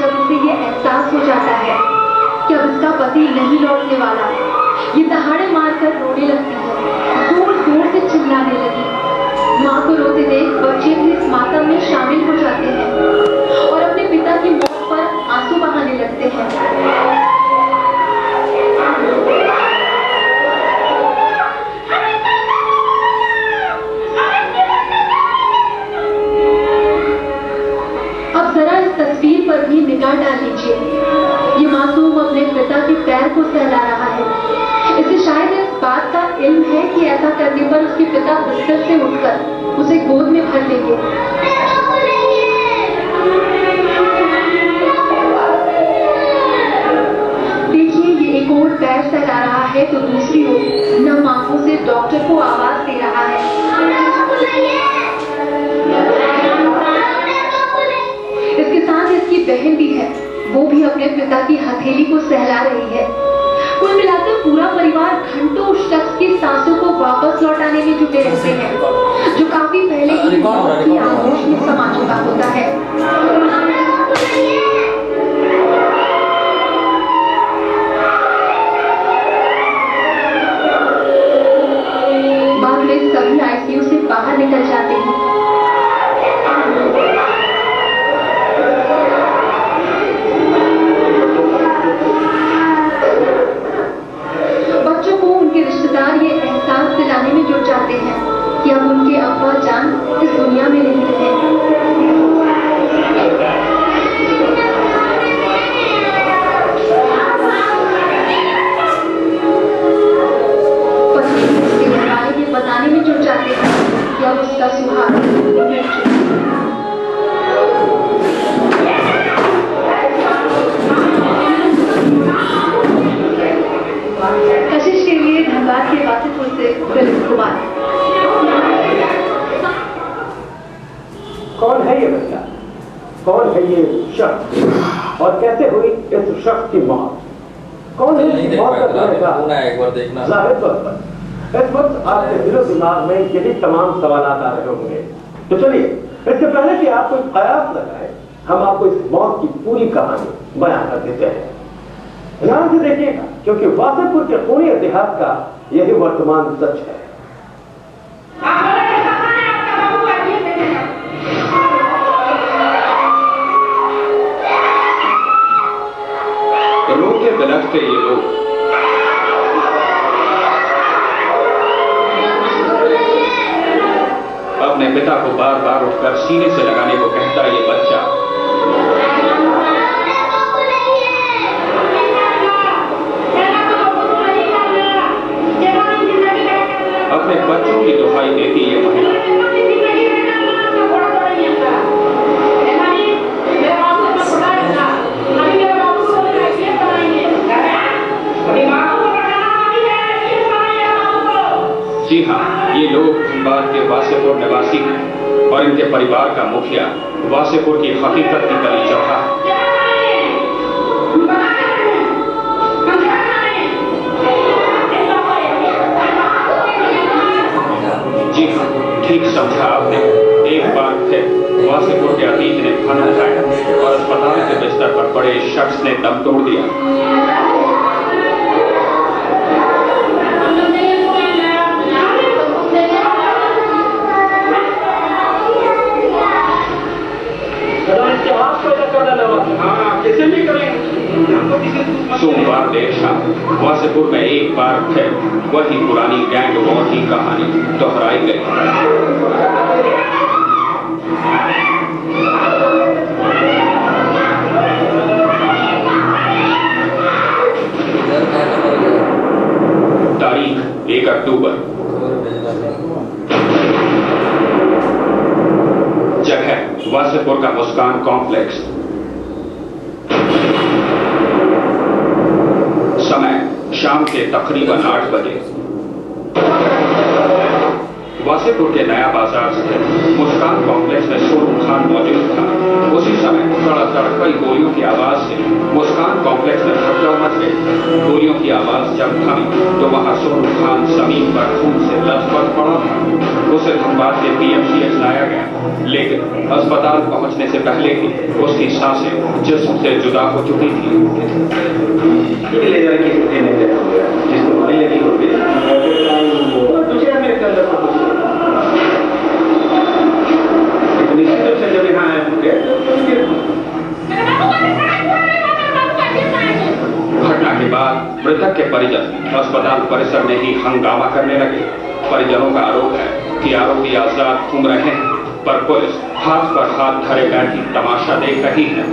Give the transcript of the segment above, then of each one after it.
जब उसे ये एहसास हो जाता है कि अब इसका पति नहीं लौटने वाला, ये दहाड़े मारकर रोने लगती है, जोर जोर से चिल्लाने लगी। माँ को रोते देख बच्चे भी इस मातम में शामिल हो जाते हैं और अपने पिता की मौत पर आंसू बहाने लगते हैं। तस्वीर पर भी निगाह डाल लीजिए। ये मासूम अपने पिता के पैर को सहला रहा है। इसे शायद इस बात का इल्म है कि ऐसा करने पर उसके पिता बिस्तर से उठकर उसे गोद में भर लेंगे। देखिए, ये एक ओर पैर सहला रहा है तो दूसरी ओर नम आंखों से डॉक्टर को आवाज दे रहा है। इसके साथ इसकी बहन भी है, वो भी अपने पिता की हथेली को सहला रही है। कुल मिलाकर पूरा परिवार घंटों उस शख्स की सांसों को वापस लौटाने में जुटे रहते हैं, जो काफी पहले ही मौत की आगोश में समा चुका होता है। बाद में सभी आईसीयू से बाहर निकल जाते हैं। ये एहसास दिलाने में जुट जाते हैं कि अब उनके अब्बा जान इस दुनिया में नहीं रहे। पति उसके घरवाले ये बताने में जुट जाते हैं कि अब उसका सुहाग कशिश के लिए धनबाद के वासिपुर से दिलीप कुमार। कौन है ये बच्चा? कौन है ये शख्स और कैसे हुई इस शख्स की मौत? कौन है इस मौत का जिम्मेदार? जाहिर तौर पर इस वक्त आपके दिलो दिमाग में यही तमाम सवाल आ रहे होंगे। तो चलिए, इससे पहले कि आप कोई कयास लगाए, हम आपको इस मौत की पूरी कहानी बयान कर देते हैं। ध्यान से देखिएगा, क्योंकि वासेपुर के खूनी इतिहास का यही वर्तमान सच है। रोके बिलखते ये लोग अपने पिता को बार बार उठकर सीने से लगाने को कहता ये बच्चा अपने बच्चों की दुहाई देती ये महिला जी हाँ, ये लोग धनबाद के वासेपुर निवासी हैं और इनके परिवार का मुखिया वासेपुर की हकीकत की गली चढ़ा है। जी हाँ, ठीक समझा आपने। एक बार फिर वासेपुर के अतीत ने खाना खाया और अस्पताल के बिस्तर पर पड़े शख्स ने दम तोड़ दिया। सोमवार देर शाम वासेपुर में एक बार फिर वही पुरानी गैंग वॉर की कहानी दोहराई गई। तारीख 1 अक्टूबर, जगह वासेपुर का मुस्कान कॉम्प्लेक्स, समय शाम के तकरीबन 8 बजे। वासेपुर के नया बाजार स्थित मुस्कान कॉम्प्लेक्स में सोनू खान मौजूद था। उसी समय धड़ाधड़ कड़कई गोलियों की आवाज से मुस्कान कॉम्प्लेक्स में भगदड़ मच गई। गोलियों की आवाज जब थमी तो वहां सोनू खान जमीन पर खून से लथपथ पड़ा था। उसे धनबाद के PMCH लाया गया, लेकिन अस्पताल पहुंचने से पहले ही उसकी सांसें जिस्म से जुदा हो चुकी थी। ले जाने की स्थिति में जिसको गोली लगी होगी दूसरे मेरे अंदर को निश्चित रूप से जब यहाँ आए होंगे घटना के बाद मृतक के परिजन अस्पताल परिसर में ही हंगामा करने लगे। परिजनों का आरोप है कि आरोपी आजाद घूम रहे हैं, पर पुलिस हाथ पर हाथ धरे बैठी तमाशा देख रही है।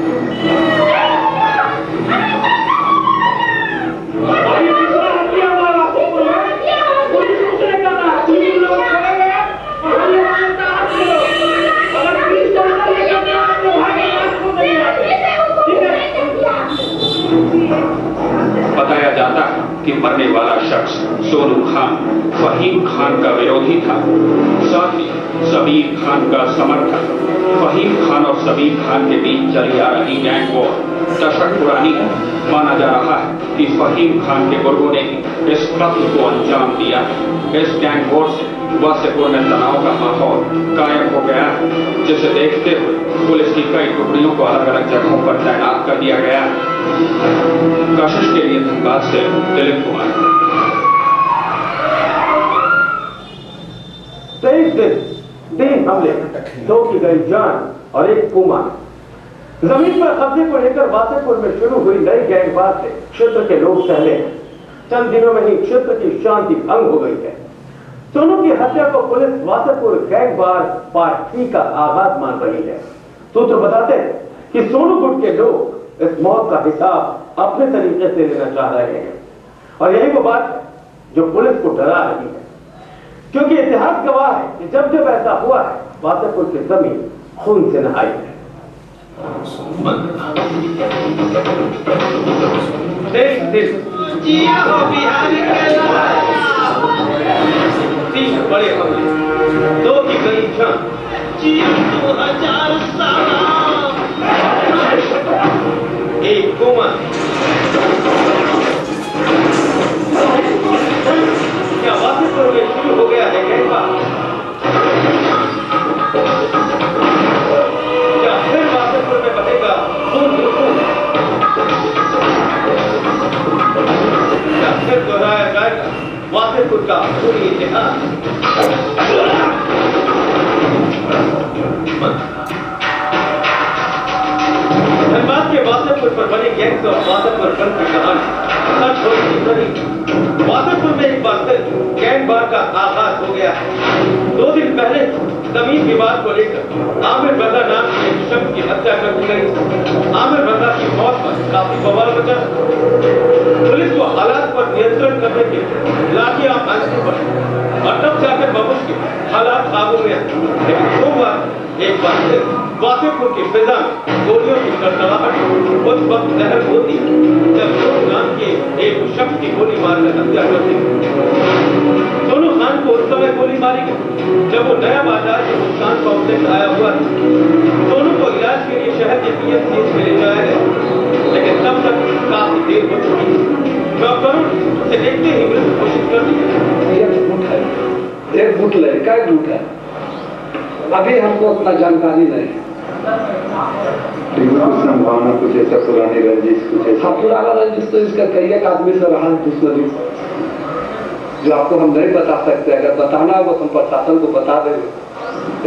बताया जाता है कि मरने वाला शख्स सोनू खान फहीम खान का विरोधी था, साथ ही सबीर खान का समर्थक। फहीम खान और सबीर खान के बीच चली आ रही गैंग वॉर दशक पुरानी है। माना जा रहा है कि फहीम खान के गुर्गों ने इस कत्ल को अंजाम दिया। इस गैंग वॉर से वासेपुर में तनाव का माहौल कायम हो गया है, जिसे देखते हुए पुलिस की कई टुकड़ियों को अलग अलग जगहों पर तैनात कर दिया गया है। कशिश के लिए धनबाद से दिलीप कुमार। 23 दिन 3 हमले, 2 की गई जान और 1 कुमार। जमीन पर कब्जे को लेकर वासेपुर में शुरू हुई नई गैंगवार से क्षेत्र के लोग सहले हैं। चंद दिनों में ही क्षेत्र की शांति भंग हो गई है। सोनू की हत्या को पुलिस वासेपुर गैंगवार पार्ट 3 का आगाज मान रही है। सूत्र बताते हैं कि सोनू गुट के लोग इस मौत का हिसाब अपने तरीके से लेना चाह रहे हैं, और यही वो बात है जो पुलिस को डरा रही है, क्योंकि इतिहास गवाह है कि जब जब ऐसा हुआ है वासेपुर की जमीन खून से नहाई है। तीन बड़े हमले, 2 की गई जान, 1 कुमार। क्या वासेपुर में शुरू हो गया है गैंगवार? क्या फिर वासेपुर में बहेगा खून? क्या फिर दोहराया जाएगा वासेपुर का पूरी इतिहास? धनबाद के वासेपुर पर बने गैंग्स और वासेपुर बंद की कहानी सच हो रही। वासेपुर में एक बार फिर गैंगवार का आगाज हो गया है। 2 दिन पहले जमीन विवाद को लेकर आमिर रजा नाम के एक शख्स की हत्या कर दी गई। आमिर रजा की मौत पर काफी बवाल मचा। पुलिस को हालात पर नियंत्रण करने के लिए लाठियां आंसू पड़ी और तब जाकर मुश्किल हालात काबू में आए। लेकिन सोमवार एक बार फिर वासेपुर की फिजा में गोलियों की गड़गड़ाहट उस वक्त जहर होती जब सोनू नाम के एक शख्स की गोली मारकर हत्या कर दी। सोनू खान को उस समय गोली मारी गई जब वो नया बाजार के मुस्कान कॉम्प्लेक्स आया हुआ था। सोनू को इलाज के लिए शहर के PMCH में ले जाया गया, लेकिन तब तक काफी देर हो चुकी थी। डॉक्टरों से देखते ही मृत्यु घोषित कर दी। एक गुट लड़का झूठ है, अभी हमको उतना जानकारी नहीं है। कुछ संभावना, कुछ ऐसा पुरानी रंजिश, कुछ ऐसा। हाँ, पुराना रंजिश तो इसका कई एक आदमी से रहा दुश्मनी, जो आपको हम नहीं बता सकते। अगर बताना हो तो हम प्रशासन को बता देंगे।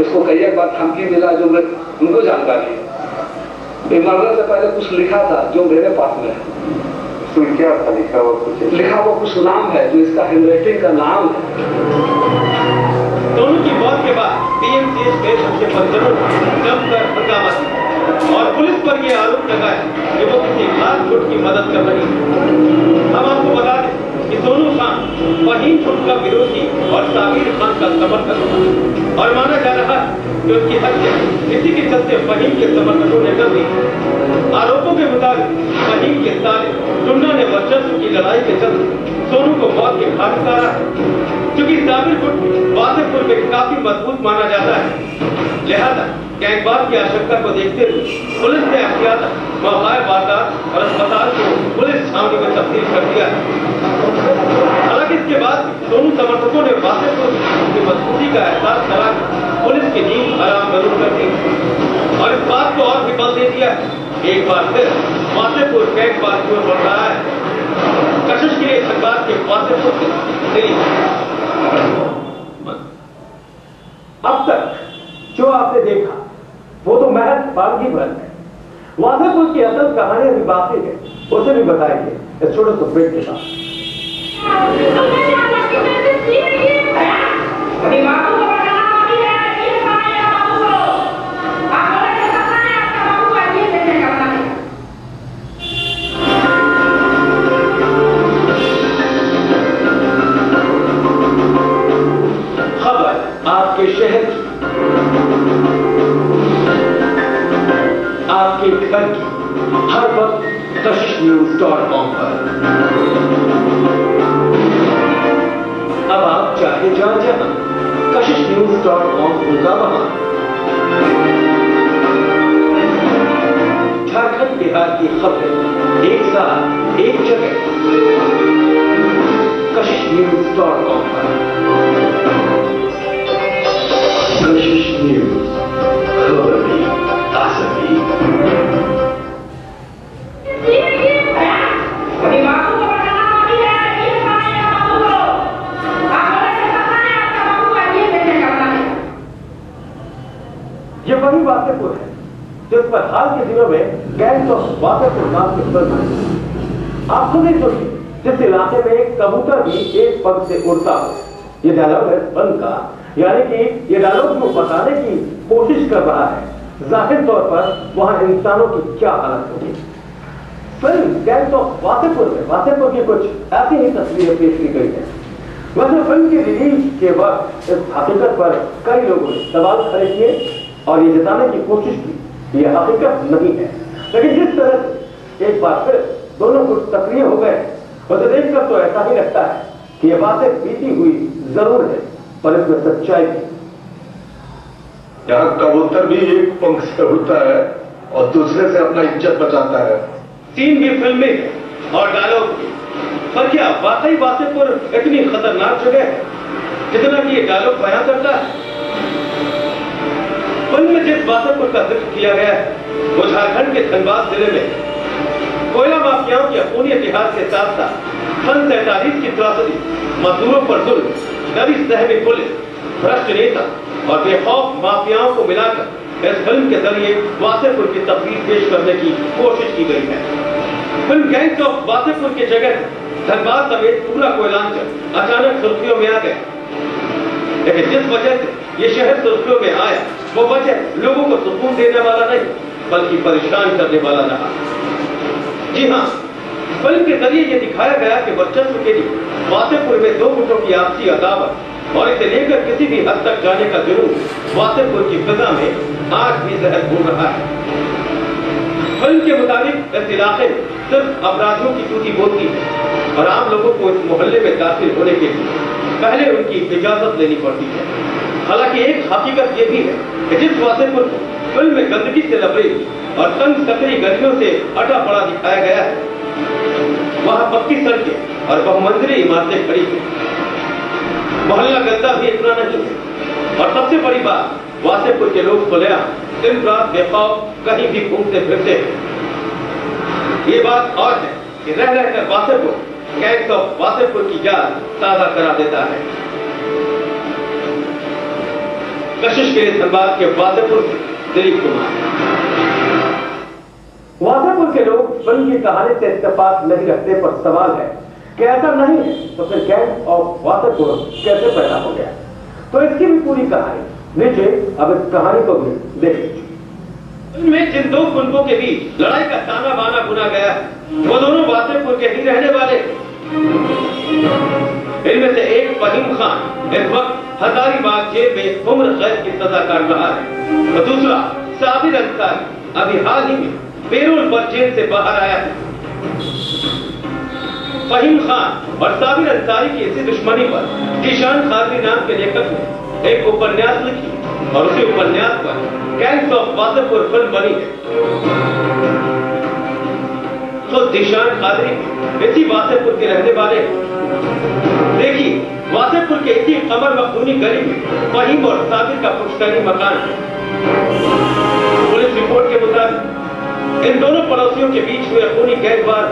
इसको कई एक बार धमकी मिला जो उनको जानकारी है। मरने से पहले कुछ लिखा था जो मेरे पास में है। उसमें क्या था लिखा हुआ? कुछ लिखा हुआ कुछ नाम है जो इसका हैंडराइटिंग का नाम है। सोनू की मौत के बाद PMCH में उसके परिजनों ने जमकर हंगामा किया और पुलिस पर यह आरोप लगाया कि वो किसी खास गुट की मदद कर रही है। हम आपको बता दें कि सोनू खान फहीम गुट का विरोधी और साबिर खान का समर्थक था और माना जा रहा है कि उसकी हत्या इसी के चलते फहीम के समर्थकों ने कर दी। आरोपों के मुताबिक फहीम के साले टुंडा ने वर्चस्व की लड़ाई के चलते सोनू को मौत के घाट उतारा है। क्योंकि साबिर गुट वासेपुर में काफी मजबूत माना जाता है, लिहाजा गैंगवार की आशंका को देखते हुए पुलिस ने एहतियात मौका वारदात और अस्पताल को पुलिस छावनी में तब्दील कर दिया। हालांकि इसके बाद दोनों समर्थकों ने वासेपुर की मजबूती का एहसास करा पुलिस की नींद हराम जरूर कर दी और इस बात को और भी बल दे दिया। एक बार फिर वासेपुर गैंगवार की ओर बढ़ रहा है। कशिश के लिए धनबाद के वासेपुर से अब तक जो आपने देखा वो तो महज बागी भर है। वासेपुर की असल कहानी अभी बाकी है, उसे भी बताएंगे इस छोटे से ब्रेक के साथ। खबर आपके शहर की, आपके घर की, हर वक्त kashishnews.com पर। अब आप चाहे जहां kashishnews.com होगा वहां। झारखंड बिहार की खबरें एक साथ एक जगह kashishnews.com पर। कशिश न्यूज, खबर भी आसमी। ये वही वासेपुर है जिस पर हाल के दिनों में गैंग्स ऑफ वासेपुर नाम की फिल्म आई। आप खुद ही सोचिए, जिस इलाके में कबूतर भी एक पग से उड़ता हो। ये डायलॉग है फिल्म का, यानी कि ये डायलॉग को बताने की कोशिश कर रहा है जाहिर तौर पर वहां इंसानों की क्या हालत होगी। फिल्म गैंग्स ऑफ वासेपुर में वासेपुर की कुछ ऐसी ही तस्वीरें पेश की गई है। वैसे फिल्म की रिलीज के वक्त इस हकीकत पर कई लोगों ने सवाल खड़े किए और ये जताने की कोशिश की ये हकीकत नहीं है। लेकिन जिस तरह से एक बार फिर दोनों कुछ सक्रिय हो गए, उसे देखकर तो ऐसा ही लगता है कि ये बातें बीती हुई जरूर है, पर इसमें सच्चाई भी। यहाँ कबूतर भी एक पंख से उड़ता है और दूसरे से अपना इज्जत बचाता है। सीन भी फिल्म में है और डायलॉग भी। पर क्या वाकई वासेपुर इतनी खतरनाक जगह है जितना कि ये डायलॉग बयां करता है? फिल्म में जिस वासेपुर का जिक्र किया गया है वो झारखंड के धनबाद जिले में कोयला माफियाओं के अपूर्व इतिहास के साथ साथ 47 की त्रासदी, मजदूरों पर जुल्म, नवी सहमी पुलिस, भ्रष्ट नेता और बेखौफ माफियाओं को मिलाकर इस फिल्म के जरिए वासेपुर की तस्वीर पेश करने की कोशिश की गई है। फिल्म गैंग्स ऑफ वासेपुर की जगह धनबाद समेत पूरा कोयलांचल अचानक सुर्खियों में आ गया। लेकिन जिस वजह से ये शहर सुर्खियों में आया वो वजह लोगों को सुकून देने वाला नहीं बल्कि परेशान करने वाला रहा। जी हाँ, फिल्म के जरिए ये दिखाया गया कि वर्चस्व के लिए वासेपुर में दो गुटों की आपसी अदावत और इसे लेकर किसी भी हद तक जाने का जुनून वासेपुर की फिजा में आज भी जहर घूम रहा है। फिल्म के मुताबिक इस इलाके में सिर्फ अपराधियों की टूटी बोलती है और आम लोगों को इस मोहल्ले में दाखिल होने के लिए पहले उनकी इजाजत लेनी पड़ती है। हालांकि एक हकीकत ये भी है कि जिस वासेपुर को फिल्म में गंदगी से लबरेज और तंग सकरी गलियों से अटा पड़ा दिखाया गया है वहां पक्की सड़कें और बहुमंजिली इमारतें खड़ी हैं। मोहल्ला गंदा भी इतना नहीं है और सबसे बड़ी बात वासेपुर के लोग खुलेआम दिन रात बेखौफ कहीं भी घूमते फिरते हैं। ये बात और है कि रह रहकर वासेपुर गैंग्स ऑफ वासेपुर की याद ताजा करा देता है। कशिश के लिए धनबाद के वासेपुर से दिलीप कुमार। वासेपुर के लोग फिल्म की कहानी से इत्तेफाक नहीं रखते, पर सवाल है कि ऐसा नहीं है तो फिर गैंग्स ऑफ वासेपुर कैसे पैदा हो गया। तो इसकी भी पूरी कहानी नीचे अब इस कहानी को भी देख लीजिए। इनमें जिन दो गुंडों के बीच लड़ाई का ताना बाना बुना गया वो दोनों वासेपुर के ही रहने वाले। इनमें से एक फहीम खान इस वक्त हजारीबाग जेल में उम्र कैद की सजा काट रहा है और दूसरा साबिर अंसारी अभी हाल ही में पेरोल पर जेल से बाहर आया है। फहीम खान और साबिर अंसारी की इसी दुश्मनी पर जीशान खादरी नाम के लेखक ने एक उपन्यास लिखी और उसी उपन्यास पर गैंग्स ऑफ वासेपुर फिल्म बनी है। तो दिशान कादरी इसी वासेपुर के रहने वाले हैं। देखिए, वासेपुर के इसी कमर व खूनी गली में फहीम और साबिर का पुश्तैनी मकान है। पुलिस रिपोर्ट के मुताबिक इन दोनों पड़ोसियों के बीच हुए खूनी गैंगवार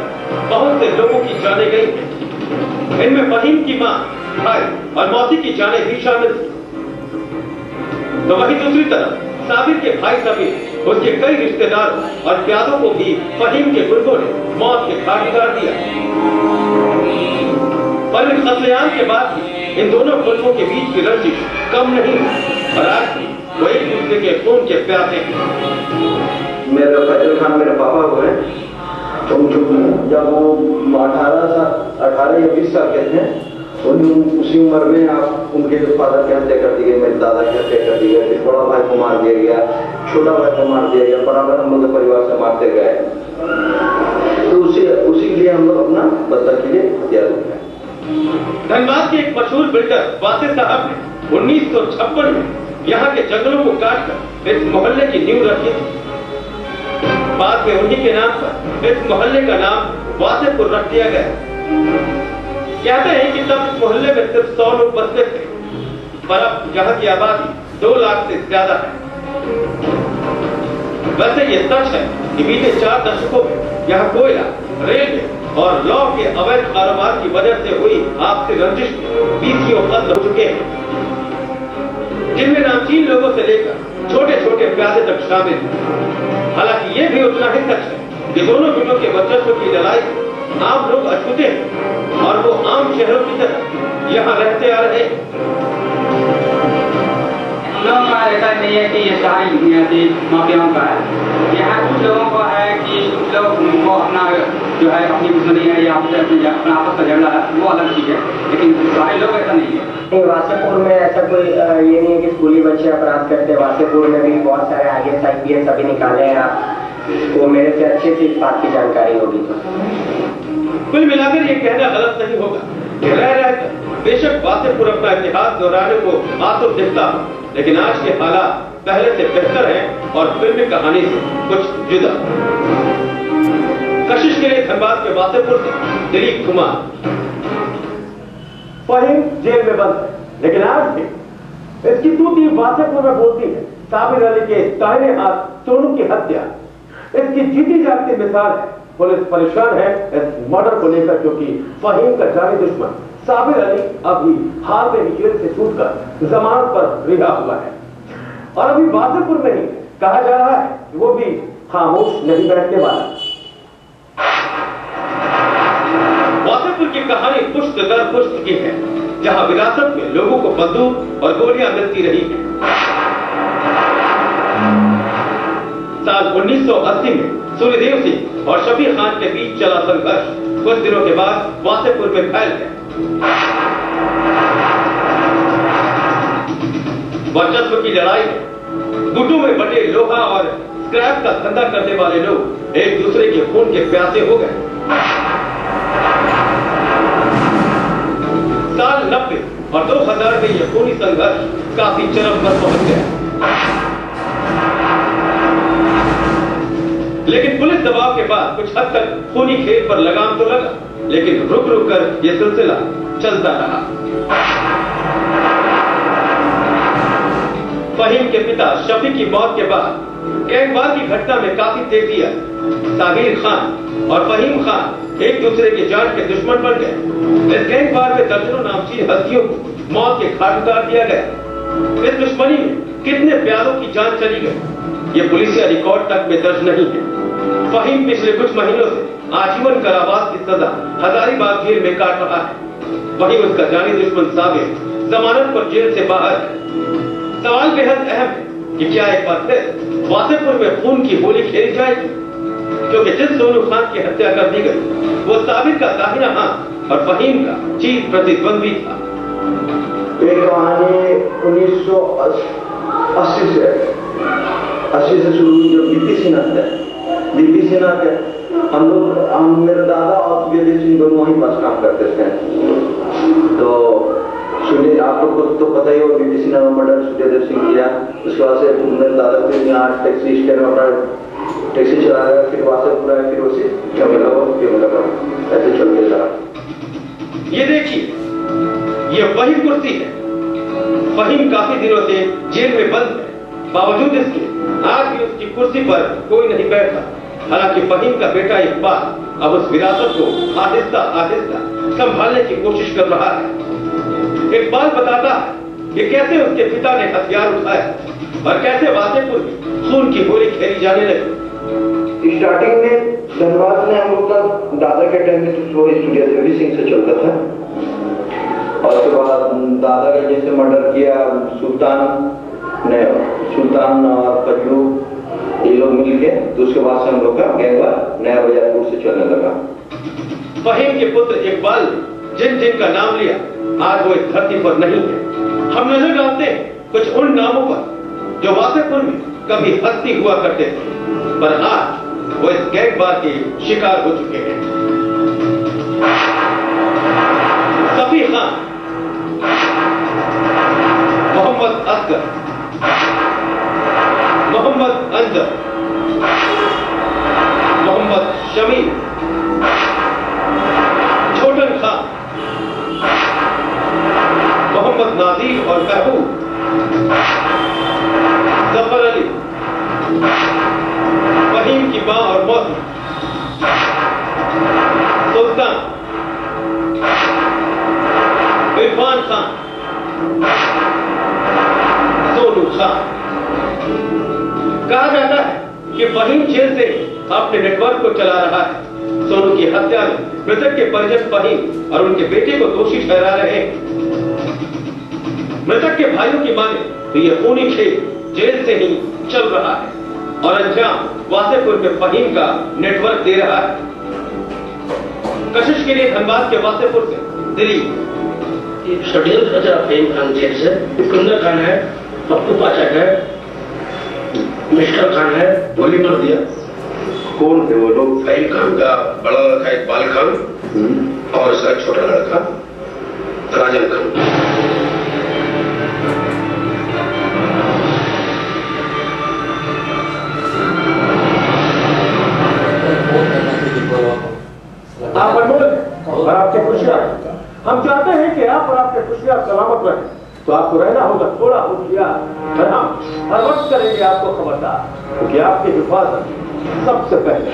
बहुत से लोगों की जाने गई। इनमें फहीम की मां, भाई और मौसी की जाने भी शामिल थी। तो वहीं दूसरी तरफ साबिर के भाई सबीर, उसके कई रिश्तेदारों और प्यादों को भी फहीम के गुर्गों ने मौत के घाट उतार दिया। पर इन कत्लेआम के बाद भी इन दोनों गुर्गों के बीच की रंजिश कम नहीं हुई और आज भी वो एक दूसरे के खून के प्यासे हैं। मेरे फैजल खान मेरे पापा हुए, तो जब वो 18 या 20 साल के थे, उसी उम्र में आप उनके फादर की हत्या कर दी गई, मेरे दादा की हत्या कर दी गई, फिर बड़ा भाई को मार दिया गया, छोटा भाई को मार दिया गया, बराबर हम लोग परिवार से मारते गए। तो उसी के लिए हम लोग अपना बदला के लिए हथियार उठाए। धनबाद के एक मशहूर बिल्डर वासे साहब ने 1956 में यहाँ के जंगलों को काटकर इस मोहल्ले की नींव रखी थी। बाद में उन्हीं के नाम पर इस मोहल्ले का नाम वासेपुर रख दिया गया। कहते हैं कि तब इस मोहल्ले में सिर्फ 100 लोग बसते थे, पर अब यहाँ की आबादी 2 लाख से ज्यादा है। वैसे ये सच है कि बीते 4 दशकों में यहाँ कोयला, रेलवे और लॉ के अवैध कारोबार की वजह से हुई आपसी रंजिश में 20 कत्ल हो चुके हैं, जिनमें नामचीन लोगों से लेकर छोटे छोटे प्यादे तक शामिल हैं। हालांकि ये भी उतना ही सच है कि दोनों गुटों के वर्चस्व की लड़ाई आम लोग अछूते हैं और वो आम शहरों की तरह यहाँ रहते आ रहे हैं। लोगों का ऐसा नहीं है कि ये सारी माफियाओं का है। यहाँ कुछ लोगों का है कि कुछ लोग उनको अपना जो है अपनी दुश्मनी है या अपना आपस का झगड़ा है, वो अलग चीज है, लेकिन सारे लोग ऐसा नहीं है। वासेपुर में ऐसा कोई ये नहीं है कि स्कूली बच्चे अपराध करते। वासेपुर में भी बहुत सारे IAS IPS अभी निकाले हैं आप, वो मेरे से अच्छे से इस बात की जानकारी होगी। कुल मिलाकर ये कहना गलत नहीं होगा कि रह रहकर बेशक वासेपुर अपना इतिहास दोहराने को आतुर दिखता हो, लेकिन आज के हालात पहले से बेहतर हैं और फिल्मी कहानी से कुछ जुदा। कशिश के लिए धनबाद के वासेपुर से दिलीप कुमार। फहीम जेल में बंद है, लेकिन आज भी इसकी तूती वासेपुर में बोलती है। साबिर अली के दाहिने हाथ सोनू की हत्या इसकी जीती जागती मिसाल है। पुलिस परेशान है इस मर्डर को लेकर, क्योंकि फहीम का जानी दुश्मन साबिर अली अभी हाल में ही जेल से छूटकर जमानत पर रिहा हुआ है और अभी वासेपुर में ही कहा जा रहा है कि वो भी खामोश नहीं बैठने वाला। वासेपुर की कहानी पुश्त दर पुश्त की है, जहां विरासत में लोगों को बंदूक और गोलियां मिलती रही हैं। साल 1980 में सूर्यदेव सिंह और शफी खान के बीच चला संघर्ष कुछ दिनों के बाद वासेपुर में फैल गया। वर्चस्व की लड़ाई में गुटों में बटे लोहा और स्क्रैप का धंधा करने वाले लोग एक दूसरे के खून के प्यासे हो गए। साल 90 और 2000 में यह खूनी संघर्ष काफी चरम पर पहुंच गया, लेकिन पुलिस दबाव के बाद कुछ हद तक खूनी खेल पर लगाम तो लगा, लेकिन रुक रुक कर यह सिलसिला चलता रहा। फहीम के पिता शफी की मौत के बाद गैंगवार की घटना में काफी तेजी आई। साबिर खान और फहीम खान एक दूसरे के जान के दुश्मन बन गए। इस गैंगवार में दर्जनों नामचीन हस्तियों को मौत के घाट उतार दिया गया। इस दुश्मनी में कितने प्यारों की जान चली गई, ये पुलिसिया रिकॉर्ड तक में दर्ज नहीं है। फहीम पिछले कुछ महीनों से आजीवन कारावास की सजा हजारीबाग जेल में काट रहा है। वहीं उसका जानी दुश्मन साबिर जमानत पर जेल से बाहर है। सवाल बेहद अहम है कि क्या एक बार फिर वासेपुर में खून की होली खेली जाएगी, क्योंकि जिस सोनू खान की हत्या कर दी गई वो साबिर का दाहिना हाथ और फहीम का चीर प्रतिद्वंद्वी था। एक कहानी 1980 से शुरू हुई, जो डीपी सिन्हा के हम मेरे दादा और सुखदेव सिंह दोनों वहीं पास काम करते थे। तो सूर्य आप लोग को तो पता ही हो, बीबीसी नामा मर्डर सूर्यदेव सिंह किया, उसके बाद से मेरे दादा को यहाँ टैक्सी स्टैंड में अपना टैक्सी चला रहा, फिर वहां से पूरा फिर उसे कैमरा ऐसे चलते रहा। ये देखिए, ये वही कुर्सी है। फहीम काफी दिनों से जेल में बंद है, बावजूद इसके आज भी उसकी कुर्सी पर कोई नहीं बैठा। हालांकि फहीम का बेटा इकबाल अब उस विरासत को आहिस्ता आहिस्ता संभालने की कोशिश कर रहा है। इकबाल बताता है कि कैसे उसके पिता ने हथियार उठाया और कैसे वासेपुर में खून की होली खेली जाने लगी। स्टार्टिंग में धनबाद में हम लोग का दादा के टाइम में तो सूर्यदेव सिंह से चलता था, और उसके बाद दादा का जैसे मर्डर किया सुल्तान और फजलू ये लोग मिलके, तो उसके बाद से हम लोग का गैंगवार नया बाजारपुर से चलने लगा। फहीम के पुत्र इकबाल जिन जिन का नाम लिया आज वो इस धरती पर नहीं है। हम नजर डालते हैं कुछ उन नामों पर जो वासेपुर में कभी हस्ती हुआ करते थे, पर आज वो इस गैंगवार के शिकार हो चुके हैं। सफी खान, मोहम्मद असगर, मोहम्मद अंजर, मोहम्मद शमीर, छोटन खान, मोहम्मद नाजीर और महबूब, जफर अली, फहीम की मां और मौसी, सुल्तान, इरफान खान, सोनू खान। कहा जाता है कि फहीम जेल से अपने नेटवर्क को चला रहा है। सोनू की हत्या में मृतक के परिजन फहीम और उनके बेटे को दोषी ठहरा रहे हैं। मृतक के भाइयों की माने तो यह खूनी खेल जेल से ही चल रहा है और अंजाम वासेपुर में फहीम का नेटवर्क दे रहा है। कशिश के लिए धनबाद के वासेपुर से दिल्ली। षड्यंत्र रचा फहीम खान जेल से सिकंदर खान है, पप्पू पाचक है, मिस्टर खान है, गोली मार दिया। कौन थे वो लोग? फहीम खान का बड़ा लड़का इकबाल खान और उसका छोटा लड़का राजन खान। आप अनमोल और आपके खुशियां, हम चाहते हैं कि आप और आपके खुशियां सलामत रहें, तो आपको रहना होगा थोड़ा होशियार, और हम हर वक्त करेंगे आपको खबरदार, क्योंकि आपकी हिफाजत सबसे पहले।